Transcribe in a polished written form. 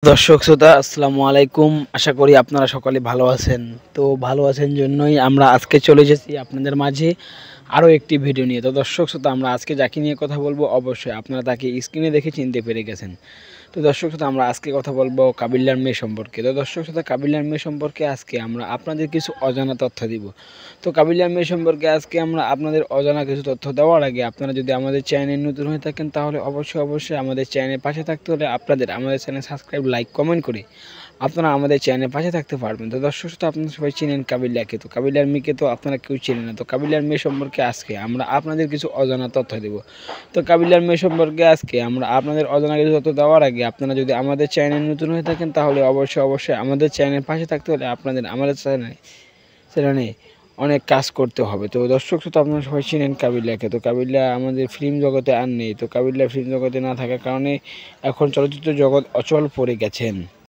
দর্শক শ্রোতা আসসালামু আলাইকুম। আশা করি আপনারা সকলে ভালো আছেন। তো ভালো আছেন জন্যই আমরা আজকে চলে এসেছি আপনাদের মাঝে আরও একটি ভিডিও নিয়ে। তো দর্শক শ্রোতা আমরা আজকে যাকে নিয়ে কথা বলবো অবশ্যই আপনারা তাকে স্ক্রিনে দেখে চিনতে পেরে গেছেন। তো দর্শক শ্রোতা আমরা আজকে কথা বলবো কাবিল্লার মেয়ে সম্পর্কে। তো দর্শক শ্রোতা কাবিল্লার মেয়ে সম্পর্কে আজকে আমরা আপনাদের কিছু অজানা তথ্য দিব। তো কাবিল্লার মেয়ে সম্পর্কে আজকে আমরা আপনাদের অজানা কিছু তথ্য দেওয়ার আগে আপনারা যদি আমাদের চ্যানেলে নতুন হয়ে থাকেন তাহলে অবশ্যই আমাদের চ্যানেলের পাশে থাকতে হলে আমাদের চ্যানেল সাবস্ক্রাইব লাইক কমেন্ট করে আপনারা আমাদের চ্যানেলের পাশে থাকতে পারবেন। তো দর্শক শ্রোতা আপনারা সবাই চিনেন কাবিল্লাকে, তো কাবিল্লার মেয়েকে তো আপনারা কেউ চিনেন না। তো কাবিল্লার মেয়ে সম্পর্কে আজকে আমরা আপনাদের কিছু অজানা তথ্য দেব। তো কাবিল্লার মেয়ে সম্পর্কে আজকে আমরা আপনাদের অজানা কিছু তথ্য দেওয়ার আগে আপনারা যদি আমাদের চ্যানেল নতুন হয়ে থাকেন তাহলে অবশ্যই আমাদের চ্যানেলের পাশে থাকতে হলে আমাদের চ্যানেলে অনেক কাজ করতে হবে। তো দর্শক শ্রোতা আপনারা সবাই চিনেন কাবিল্লাকে। তো কাবিল্লা আমাদের ফিল্ম জগতে আর নেই। তো কাবিল্লা ফিল্ম জগতে না থাকার কারণে এখন চলচ্চিত্র জগৎ অচল পড়ে গেছেন।